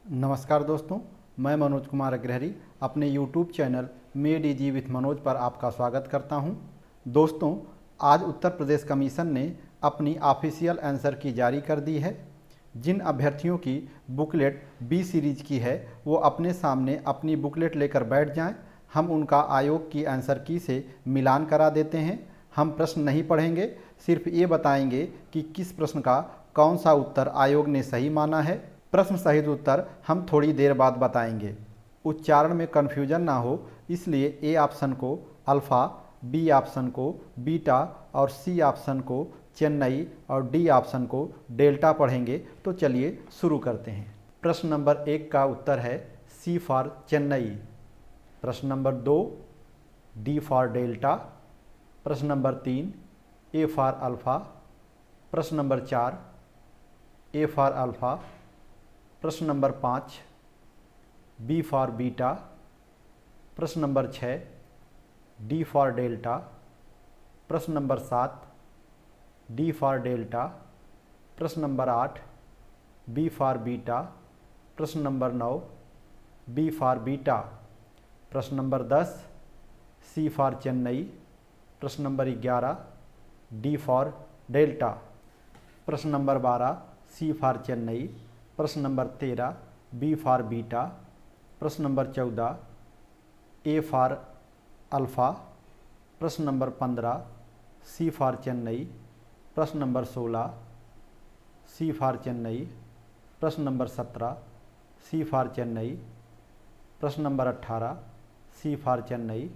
नमस्कार दोस्तों, मैं मनोज कुमार अग्रहरी अपने YouTube channel made easy with Manoj पर आपका स्वागत करता हूं। दोस्तों, आज उत्तर प्रदेश कमीशन ने अपनी ऑफिशियल आंसर की जारी कर दी है। जिन अभ्यर्थियों की बुकलेट बी सीरीज की है वो अपने सामने अपनी बुकलेट लेकर बैठ जाएं। हम उनका आयोग की आंसर की से मिलान करा देते हैं। हम प्रश्न नहीं पढ़ेंगे, सिर्फ ये बताएंगे कि किस प्रश्न का कौन सा उत्तर आयोग ने सही माना है। प्रश्न सहित उत्तर हम थोड़ी देर बाद बताएंगे। उच्चारण में कन्फ्यूजन ना हो इसलिए ए ऑप्शन को अल्फ़ा, बी ऑप्शन को बीटा और सी ऑप्शन को चेन्नई और डी ऑप्शन को डेल्टा पढ़ेंगे। तो चलिए शुरू करते हैं। प्रश्न नंबर 1 का उत्तर है सी फॉर चेन्नई। प्रश्न नंबर 2 डी फॉर डेल्टा। प्रश्न नंबर 3 ए फॉर अल्फ़ा। प्रश्न नंबर 4 ए फॉर अल्फ़ा। प्रश्न नंबर 5 बी फॉर बीटा। प्रश्न नंबर 6 डी फॉर डेल्टा। प्रश्न नंबर 7 डी फॉर डेल्टा। प्रश्न नंबर 8 बी फॉर बीटा। प्रश्न नंबर 9 बी फॉर बीटा। प्रश्न number 10 C for Chennai. प्रश्न number 11 D for delta. प्रश्न number 12 C for Chennai. प्रश्न number 13 B for beta. प्रश्न number 14 A for alpha. प्रश्न number 15 C for Chennai. प्रश्न number 16 C for Chennai. प्रश्न number 17 C for Chennai. प्रश्न number 18 C for Chennai.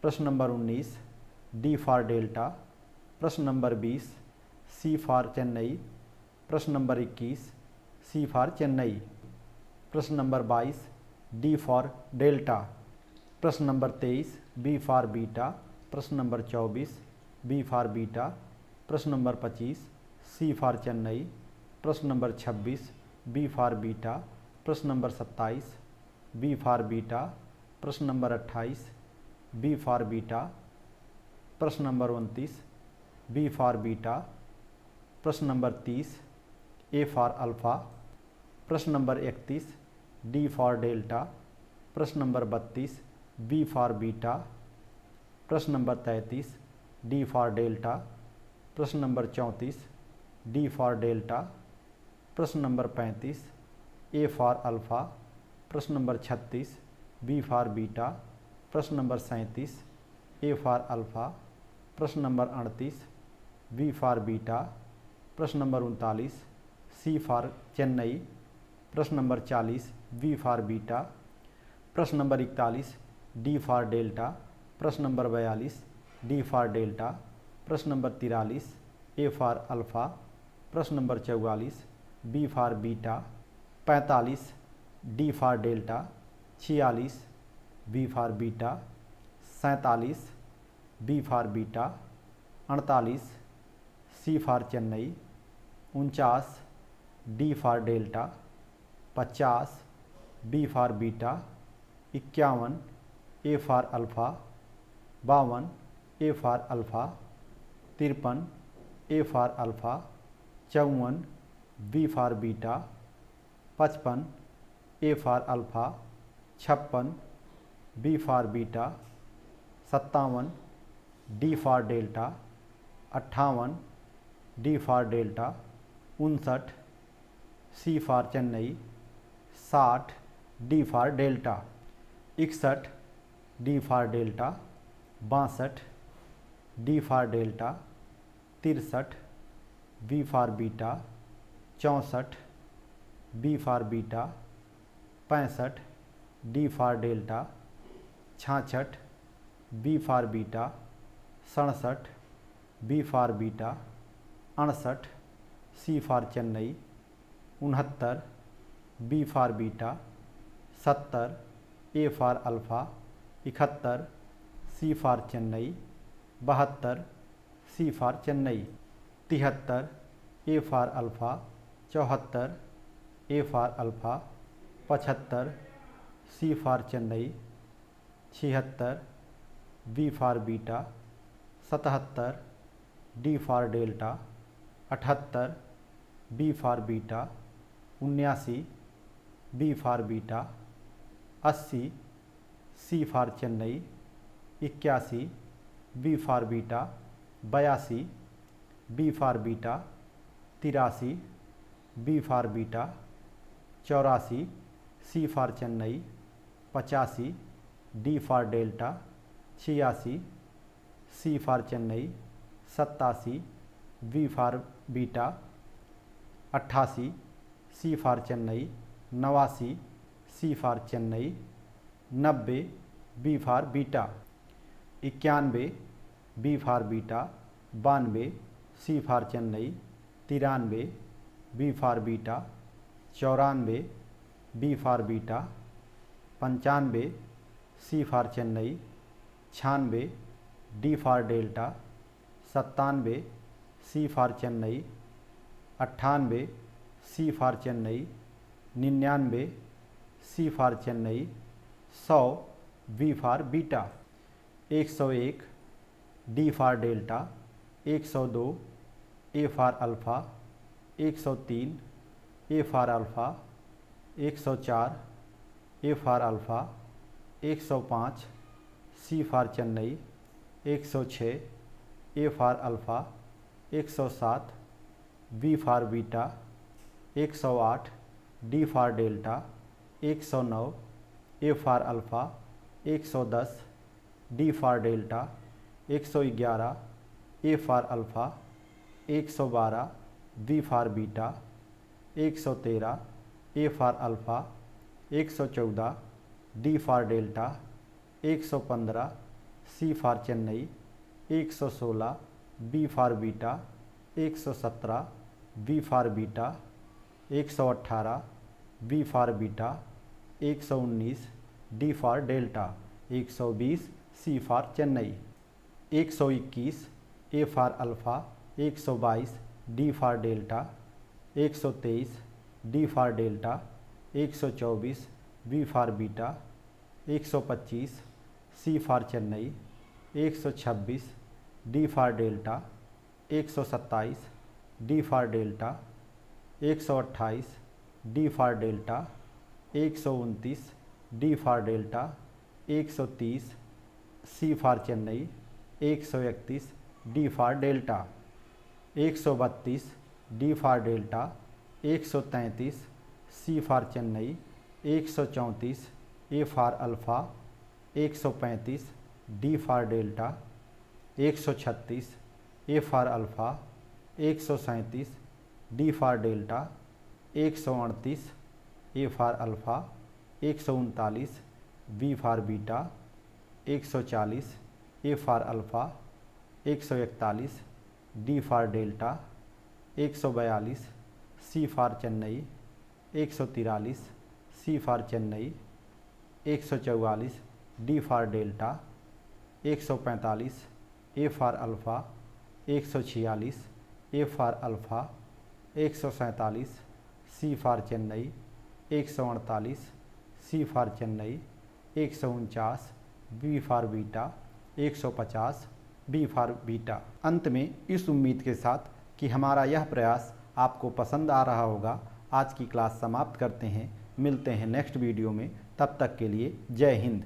प्रश्न नंबर 19 डी फॉर डेल्टा। प्रश्न number 20 C for Chennai. प्रश्न नंबर 21 सी फॉर चेन्नई। प्रश्न नंबर 22 डी फॉर डेल्टा। प्रश्न नंबर 23 बी फॉर बीटा। प्रश्न नंबर 24 बी फॉर बीटा। प्रश्न number 25 C for Chennai. प्रश्न number 26 B for beta. प्रश्न number 27 B for beta. प्रश्न number 28 B for beta. प्रश्न number 29 B for beta. प्रश्न number 30 A for alpha. प्रश्न number 31 D for delta. प्रश्न number 32 B for beta. प्रश्न number 33 D for delta. प्रश्न number 34 D for delta. प्रश्न number 35 A for alpha. प्रश्न number 36 B for beta. प्रश्न number 37 A for alpha. प्रश्न number 38 B for beta. प्रश्न number 39 C for Chennai. प्रश्न number 40 B for beta. प्रश्न number 41 D for delta. प्रश्न number 42 D for delta. प्रश्न number 43 A for alpha. प्रश्न number 44 B for beta. 45 D for delta. 46 B for beta. 47 B for beta. 48 C for Chennai. 49 D for delta. 50 B for beta. 51 A for alpha. 52 A for alpha. 53 A for alpha. 54 B for beta. 55 A for alpha. 56 B for beta. 57 D for delta. 58 D for delta. 59 C for Chennai. 60 D for delta. 61 D for delta. 62 D for delta. 63 B for beta. 64 B for beta. 65 D for delta. 66 B for beta. 67 B for beta. 68 C for Chennai. 69 B for beta. 70 A for alpha. 71 C for Chennai. 72 C for Chennai. 73 A for alpha. 74 A for alpha. 75 C for Chennai. 76 B for beta. 77 D for delta. 78 B for beta. 79 B for beta, 80 C for Chennai, 81 B for beta, 82 B for beta, 83 B for beta, 84 C for Chennai, 85 D for delta, 86 C for Chennai, 87 B for beta, 88 C for Chennai, 89 C for Chennai, 90 B for beta, 91 B for beta, 92 C for Chennai, 93 B for beta, 94 B for beta, 95 C for Chennai, 96 D for delta, 97 C for Chennai, 98 C for Chennai, 99 C for Chennai, 100 B for beta, 101 D for delta, 102 A for alpha, 103 A for alpha, 104 A for alpha, 105 C for Chennai, 106 A for alpha, 107 B for beta, 108 D for delta, 109 A for alpha, 110 D for delta, 111 A for alpha, 112 B for beta, 113 A for alpha, 114 D for delta, 115 C for Chennai, 116 B for beta, 117 B for beta, 118 B for beta, 119 D for delta, 120 C for Chennai, 121 A for alpha, 122 D for delta, 123 D for delta, 124 B for beta, 125 C for Chennai, 126 D for delta, 127 D for delta, 128 D for delta, 129 D for delta, 130 C for Chennai, 131 D for delta, 132 D for delta, 133 C for Chennai, 134 A for alpha, 135 D for delta, 136 A for alpha, 137 D for delta, 138 A for alpha, 139 B for beta, 140 A for alpha, 141 D for delta, 142 C for Chennai, 143 C for Chennai, 144 D for delta, 145 A for alpha, 146 A for alpha, 147 C for Chennai, 148 C for Chennai, 149 B for beta, 150 B for beta. अंत में इस उम्मीद के साथ कि हमारा यह प्रयास आपको पसंद आ रहा होगा, आज की क्लास समाप्त करते हैं। मिलते हैं नेक्स्ट वीडियो में, तब तक के लिए जय हिंद।